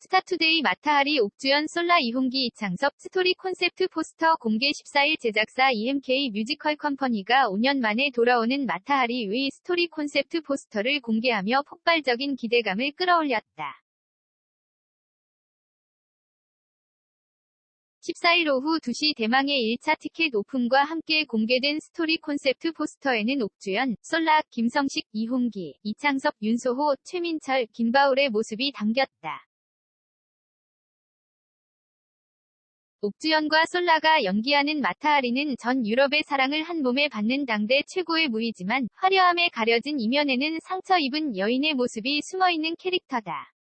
스타투데이 마타하리 옥주연 솔라 이홍기 이창섭 스토리 콘셉트 포스터 공개 14일 제작사 EMK 뮤지컬 컴퍼니가 5년 만에 돌아오는 마타하리의 스토리 콘셉트 포스터를 공개하며 폭발적인 기대감을 끌어올렸다. 14일 오후 2시 대망의 1차 티켓 오픈과 함께 공개된 스토리 콘셉트 포스터에는 옥주연, 솔라, 김성식, 이홍기, 이창섭, 윤소호, 최민철, 김바울의 모습이 담겼다. 옥주연과 솔라가 연기하는 마타하리는 전 유럽의 사랑을 한 몸에 받는 당대 최고의 무이지만 화려함에 가려진 이면에는 상처 입은 여인의 모습이 숨어있는 캐릭터다.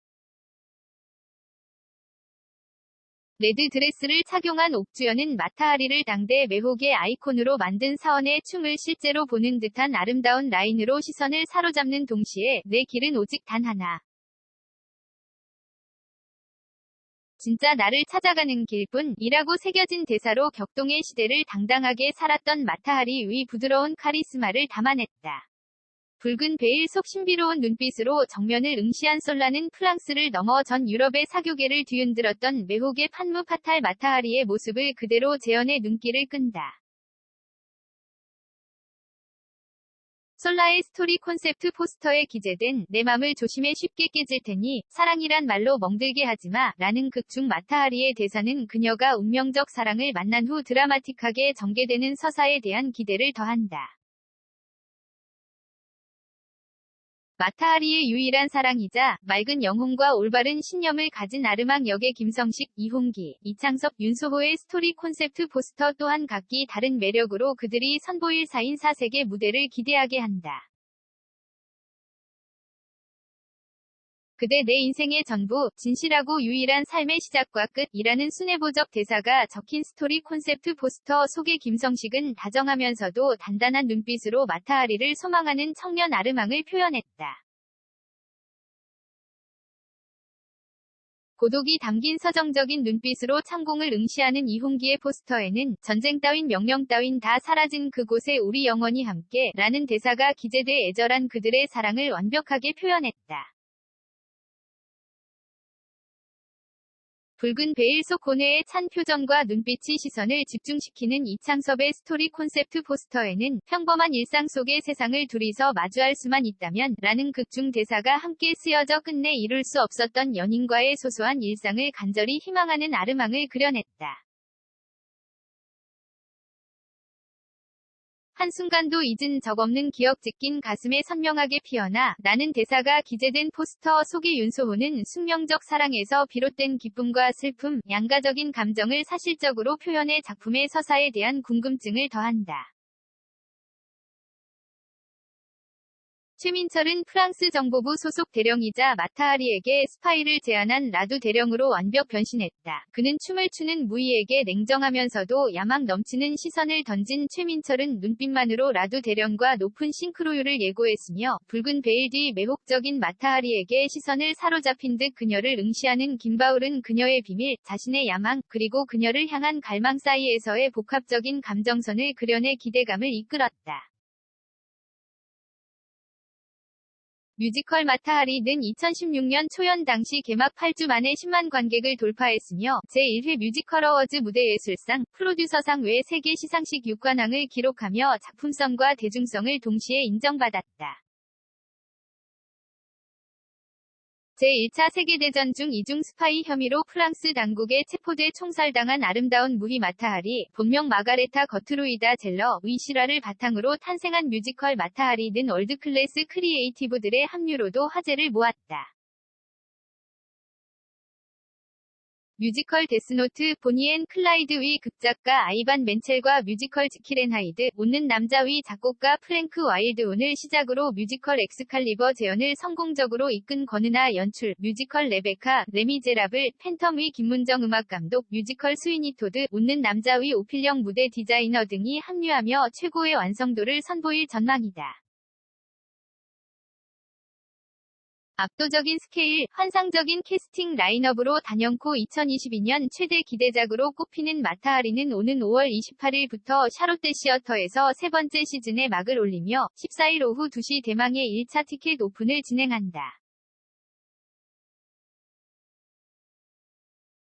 레드 드레스를 착용한 옥주연은 마타하리를 당대 매혹의 아이콘으로 만든 사원의 춤을 실제로 보는 듯한 아름다운 라인으로 시선을 사로잡는 동시에 내 길은 오직 단 하나. 진짜 나를 찾아가는 길뿐이라고 새겨진 대사로 격동의 시대를 당당하게 살았던 마타하리의 부드러운 카리스마를 담아냈다. 붉은 베일 속 신비로운 눈빛으로 정면을 응시한 솔라는 프랑스를 넘어 전 유럽의 사교계를 뒤흔들었던 매혹의 판무 파탈 마타하리의 모습을 그대로 재현해 눈길을 끈다. 솔라의 스토리 콘셉트 포스터에 기재된 내 맘을 조심해 쉽게 깨질 테니 사랑이란 말로 멍들게 하지마 라는 극 중 마타하리의 대사는 그녀가 운명적 사랑을 만난 후 드라마틱하게 전개되는 서사에 대한 기대를 더한다. 마타하리의 유일한 사랑이자 맑은 영혼과 올바른 신념을 가진 아르망 역의 김성식, 이홍기, 이창섭, 윤소호의 스토리 콘셉트 포스터 또한 각기 다른 매력으로 그들이 선보일 4인 4색의 무대를 기대하게 한다. 그대 내 인생의 전부, 진실하고 유일한 삶의 시작과 끝이라는 순애보적 대사가 적힌 스토리 콘셉트 포스터 속의 김성식은 다정하면서도 단단한 눈빛으로 마타하리를 소망하는 청년 아르망을 표현했다. 고독이 담긴 서정적인 눈빛으로 창공을 응시하는 이홍기의 포스터에는 전쟁 따윈 명령 따윈 다 사라진 그곳에 우리 영원히 함께 라는 대사가 기재돼 애절한 그들의 사랑을 완벽하게 표현했다. 붉은 베일 속 고뇌의 찬 표정과 눈빛이 시선을 집중시키는 이창섭의 스토리 콘셉트 포스터에는 평범한 일상 속의 세상을 둘이서 마주할 수만 있다면 라는 극 중 대사가 함께 쓰여져 끝내 이룰 수 없었던 연인과의 소소한 일상을 간절히 희망하는 아르망을 그려냈다. 한순간도 잊은 적 없는 기억 찢긴 가슴에 선명하게 피어나 라는 대사가 기재된 포스터 속의 윤소호는 숙명적 사랑에서 비롯된 기쁨과 슬픔, 양가적인 감정을 사실적으로 표현해 작품의 서사에 대한 궁금증을 더한다. 최민철은 프랑스 정보부 소속 대령이자 마타하리에게 스파이를 제안한 라두 대령으로 완벽 변신했다. 그는 춤을 추는 무희에게 냉정하면서도 야망 넘치는 시선을 던진 최민철은 눈빛만으로 라두 대령과 높은 싱크로율을 예고했으며 붉은 베일 뒤 매혹적인 마타하리에게 시선을 사로잡힌 듯 그녀를 응시하는 김바울은 그녀의 비밀, 자신의 야망, 그리고 그녀를 향한 갈망 사이에서의 복합적인 감정선을 그려내 기대감을 이끌었다. 뮤지컬 마타하리는 2016년 초연 당시 개막 8주 만에 10만 관객을 돌파했으며 제1회 뮤지컬 어워즈 무대예술상, 프로듀서상 외 세계 시상식 6관왕을 기록하며 작품성과 대중성을 동시에 인정받았다. 제1차 세계대전 중 이중 스파이 혐의로 프랑스 당국에 체포돼 총살당한 아름다운 무희 마타하리, 본명 마가레타 거트루이다 젤러의 실화를 바탕으로 탄생한 뮤지컬 마타하리는 월드클래스 크리에이티브들의 합류로도 화제를 모았다. 뮤지컬 데스노트, 보니 앤 클라이드의 극작가 아이반 멘첼과 뮤지컬 지킬 앤 하이드, 웃는 남자의 작곡가 프랭크 와일드온을 시작으로 뮤지컬 엑스칼리버 재현을 성공적으로 이끈 권은하 연출, 뮤지컬 레베카, 레미제라블, 팬텀의 김문정 음악감독, 뮤지컬 스위니 토드, 웃는 남자의 오필령 무대 디자이너 등이 합류하며 최고의 완성도를 선보일 전망이다. 압도적인 스케일, 환상적인 캐스팅 라인업으로 단연코 2022년 최대 기대작으로 꼽히는 마타하리는 오는 5월 28일부터 샤롯대 시어터에서 세 번째 시즌에 막을 올리며 14일 오후 2시 대망의 1차 티켓 오픈을 진행한다.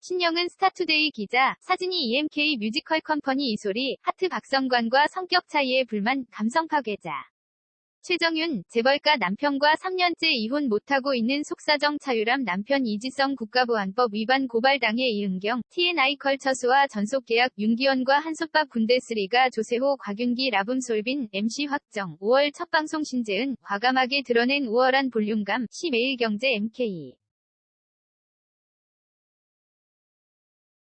신영은 스타투데이 기자, 사진이 EMK 뮤지컬 컴퍼니 이소리, 하트 박성관과 성격 차이에 불만, 감성 파괴자. 최정윤, 재벌가 남편과 3년째 이혼 못하고 있는 속사정 차유람 남편 이지성 국가보안법 위반 고발당해 이은경, TNI 컬처스와 전속계약 윤기원과 한솥밥 군대3가 조세호 곽윤기 라붐솔빈, MC 확정, 5월 첫 방송 신재은, 과감하게 드러낸 우월한 볼륨감, 시 매일경제 MK.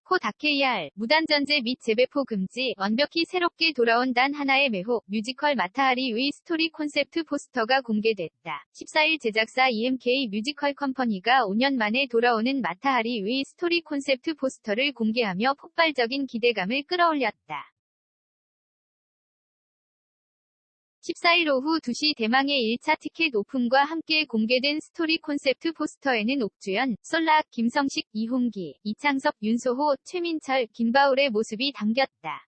코 다케이알, 무단전제 및 재배포 금지, 완벽히 새롭게 돌아온 단 하나의 매혹, 뮤지컬 마타하리의 스토리 콘셉트 포스터가 공개됐다. 14일 제작사 EMK 뮤지컬 컴퍼니가 5년 만에 돌아오는 마타하리의 스토리 콘셉트 포스터를 공개하며 폭발적인 기대감을 끌어올렸다. 14일 오후 2시 대망의 1차 티켓 오픈과 함께 공개된 스토리 콘셉트 포스터에는 옥주연, 솔라, 김성식, 이홍기, 이창섭, 윤소호, 최민철, 김바울의 모습이 담겼다.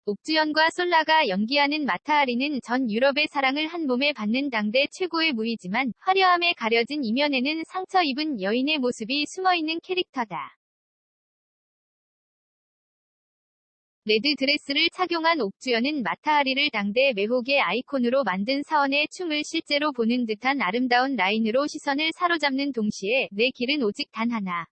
옥주연과 솔라가 연기하는 마타하리는 전 유럽의 사랑을 한 몸에 받는 당대 최고의 무이지만 화려함에 가려진 이면에는 상처 입은 여인의 모습이 숨어있는 캐릭터다. 레드 드레스를 착용한 옥주연은 마타하리를 당대 매혹의 아이콘으로 만든 사원의 춤을 실제로 보는 듯한 아름다운 라인으로 시선을 사로잡는 동시에 내 길은 오직 단 하나.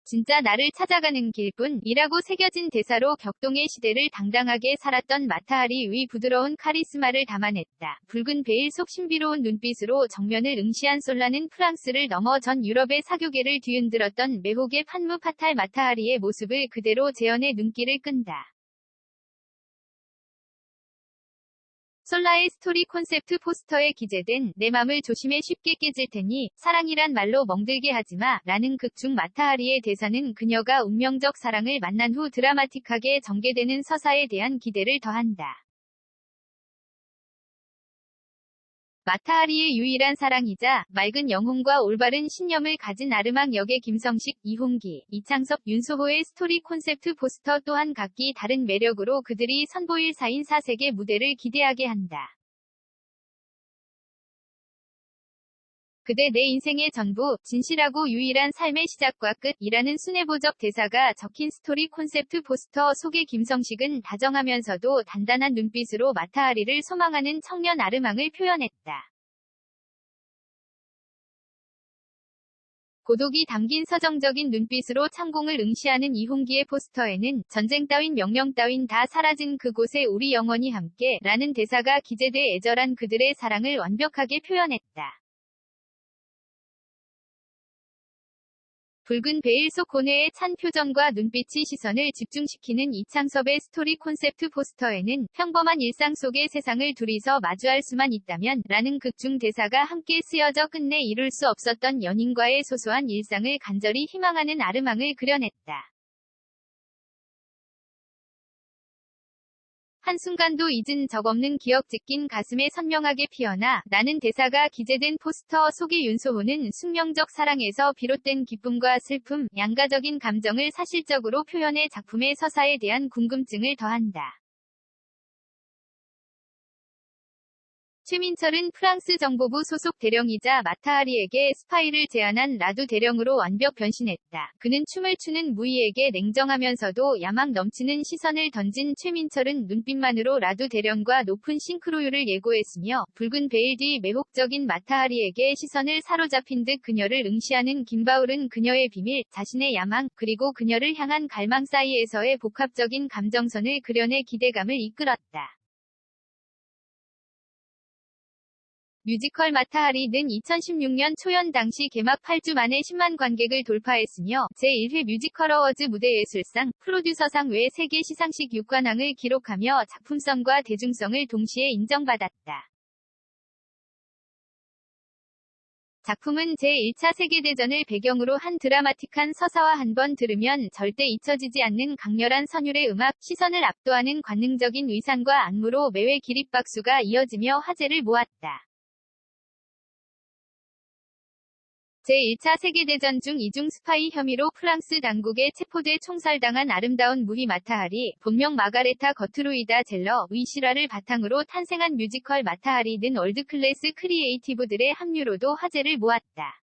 진짜 나를 찾아가는 길뿐 이라고 새겨진 대사로 격동의 시대를 당당하게 살았던 마타하리의 부드러운 카리스마를 담아냈다. 붉은 베일 속 신비로운 눈빛으로 정면을 응시한 솔라는 프랑스를 넘어 전 유럽의 사교계를 뒤흔들었던 매혹의 판무 파탈 마타하리의 모습을 그대로 재현해 눈길을 끈다. 솔라의 스토리 콘셉트 포스터에 기재된 내 맘을 조심해 쉽게 깨질 테니 사랑이란 말로 멍들게 하지마 라는 극 중 마타하리의 대사는 그녀가 운명적 사랑을 만난 후 드라마틱하게 전개되는 서사에 대한 기대를 더한다. 마타하리의 유일한 사랑이자 맑은 영혼과 올바른 신념을 가진 아르망 역의 김성식, 이홍기, 이창섭, 윤소호의 스토리 콘셉트 포스터 또한 각기 다른 매력으로 그들이 선보일 4인 4색의 무대를 기대하게 한다. 그대 내 인생의 전부, 진실하고 유일한 삶의 시작과 끝이라는 순애보적 대사가 적힌 스토리 콘셉트 포스터 속의 김성식은 다정하면서도 단단한 눈빛으로 마타하리를 소망하는 청년 아르망을 표현했다. 고독이 담긴 서정적인 눈빛으로 창공을 응시하는 이홍기의 포스터에는 전쟁 따윈 명령 따윈 다 사라진 그곳에 우리 영원히 함께 라는 대사가 기재돼 애절한 그들의 사랑을 완벽하게 표현했다. 붉은 베일 속 고뇌의 찬 표정과 눈빛이 시선을 집중시키는 이창섭의 스토리 콘셉트 포스터에는 평범한 일상 속의 세상을 둘이서 마주할 수만 있다면 라는 극 중 대사가 함께 쓰여져 끝내 이룰 수 없었던 연인과의 소소한 일상을 간절히 희망하는 아르망을 그려냈다. 한순간도 잊은 적 없는 기억 찢긴 가슴에 선명하게 피어나 라는 대사가 기재된 포스터 속의 윤소호는 숙명적 사랑에서 비롯된 기쁨과 슬픔, 양가적인 감정을 사실적으로 표현해 작품의 서사에 대한 궁금증을 더한다. 최민철은 프랑스 정보부 소속 대령이자 마타하리에게 스파이를 제안한 라두 대령으로 완벽 변신했다. 그는 춤을 추는 무희에게 냉정하면서도 야망 넘치는 시선을 던진 최민철은 눈빛만으로 라두 대령과 높은 싱크로율을 예고했으며 붉은 베일 뒤 매혹적인 마타하리에게 시선을 사로잡힌 듯 그녀를 응시하는 김바울은 그녀의 비밀, 자신의 야망, 그리고 그녀를 향한 갈망 사이에서의 복합적인 감정선을 그려내 기대감을 이끌었다. 뮤지컬 마타하리는 2016년 초연 당시 개막 8주 만에 10만 관객을 돌파했으며 제1회 뮤지컬 어워즈 무대예술상, 프로듀서상 외 세계 시상식 6관왕을 기록하며 작품성과 대중성을 동시에 인정받았다. 작품은 제1차 세계대전을 배경으로 한 드라마틱한 서사와 한 번 들으면 절대 잊혀지지 않는 강렬한 선율의 음악, 시선을 압도하는 관능적인 의상과 안무로 매회 기립박수가 이어지며 화제를 모았다. 제1차 세계대전 중 이중 스파이 혐의로 프랑스 당국에 체포돼 총살당한 아름다운 무희 마타하리, 본명 마가레타 거트루이다 젤러의 실화를 바탕으로 탄생한 뮤지컬 마타하리는 월드클래스 크리에이티브들의 합류로도 화제를 모았다.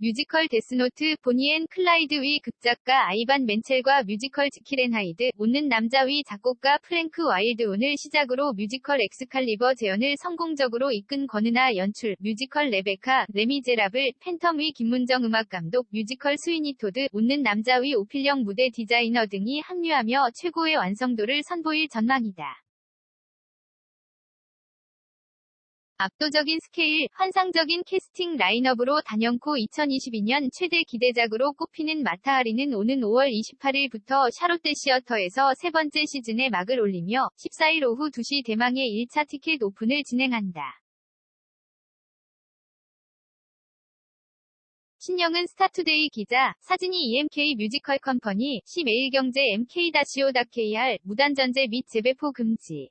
뮤지컬 데스노트 보니 앤 클라이드의 극작가 아이반 멘첼과 뮤지컬 지킬 앤 하이드, 웃는 남자의 작곡가 프랭크 와일드온을 시작으로 뮤지컬 엑스칼리버 재현을 성공적으로 이끈 권은하 연출, 뮤지컬 레베카, 레미제라블, 팬텀의 김문정 음악감독, 뮤지컬 스위니 토드, 웃는 남자의 오필령 무대 디자이너 등이 합류하며 최고의 완성도를 선보일 전망이다. 압도적인 스케일, 환상적인 캐스팅 라인업으로 단연코 2022년 최대 기대작으로 꼽히는 마타하리는 오는 5월 28일부터 샤롯데 시어터에서 세 번째 시즌에 막을 올리며 14일 오후 2시 대망의 1차 티켓 오픈을 진행한다. 신영은 스타투데이 기자, 사진이 EMK 뮤지컬 컴퍼니, 시매일경제 mk-o.kr, 무단전제 및 재배포 금지.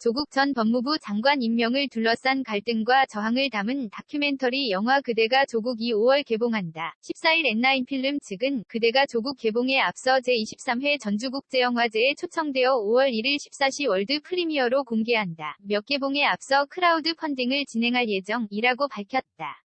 조국 전 법무부 장관 임명을 둘러싼 갈등과 저항을 담은 다큐멘터리 영화 그대가 조국이 5월 개봉한다. 14일 엔나인필름 측은 그대가 조국 개봉에 앞서 제23회 전주국제영화제에 초청되어 5월 1일 14시 월드 프리미어로 공개한다. 몇 개봉에 앞서 크라우드 펀딩을 진행할 예정이라고 밝혔다.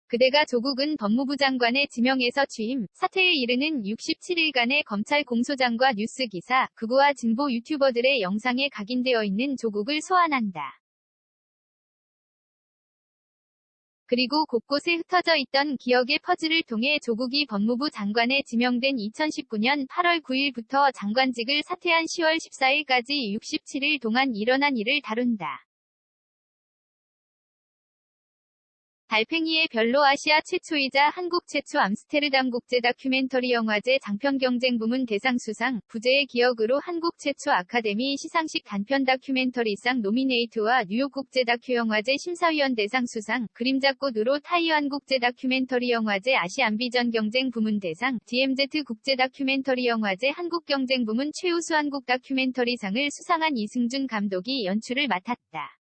그대가 조국은 법무부 장관의 지명에서 취임, 사퇴에 이르는 67일간의 검찰 공소장과 뉴스 기사, 극우와 진보 유튜버들의 영상에 각인되어 있는 조국을 소환한다. 그리고 곳곳에 흩어져 있던 기억의 퍼즐을 통해 조국이 법무부 장관에 지명된 2019년 8월 9일부터 장관직을 사퇴한 10월 14일까지 67일 동안 일어난 일을 다룬다. 달팽이의 별로 아시아 최초이자 한국 최초 암스테르담 국제 다큐멘터리 영화제 장편 경쟁 부문 대상 수상, 부제의 기억으로 한국 최초 아카데미 시상식 단편 다큐멘터리상 노미네이트와 뉴욕 국제 다큐 영화제 심사위원 대상 수상, 그림자꽃으로 타이완 국제 다큐멘터리 영화제 아시안비전 경쟁 부문 대상, DMZ 국제 다큐멘터리 영화제 한국 경쟁 부문 최우수 한국 다큐멘터리상을 수상한 이승준 감독이 연출을 맡았다.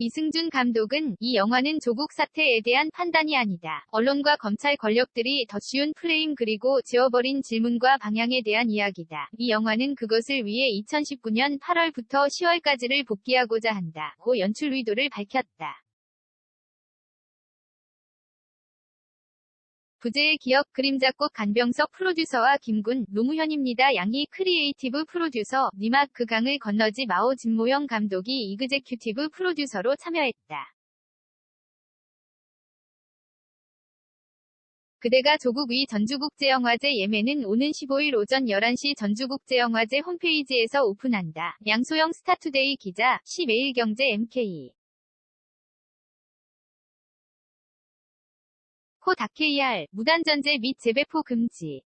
이승준 감독은 이 영화는 조국 사태에 대한 판단이 아니다. 언론과 검찰 권력들이 더 쉬운 프레임 그리고 지워버린 질문과 방향에 대한 이야기다. 이 영화는 그것을 위해 2019년 8월부터 10월까지를 복귀하고자 한다. 고 연출 의도를 밝혔다. 부제의 기억 그림자꽃 간병석 프로듀서와 김군, 노무현입니다. 양희 크리에이티브 프로듀서, 니마 그 강을 건너지 마오 진모영 감독이 이그제큐티브 프로듀서로 참여했다. 그대가 조국의 전주국제영화제 예매는 오는 15일 오전 11시 전주국제영화제 홈페이지에서 오픈한다. 양소영 스타투데이 기자, 시매일경제 mk. 코.kr, 무단전제 및 재배포 금지.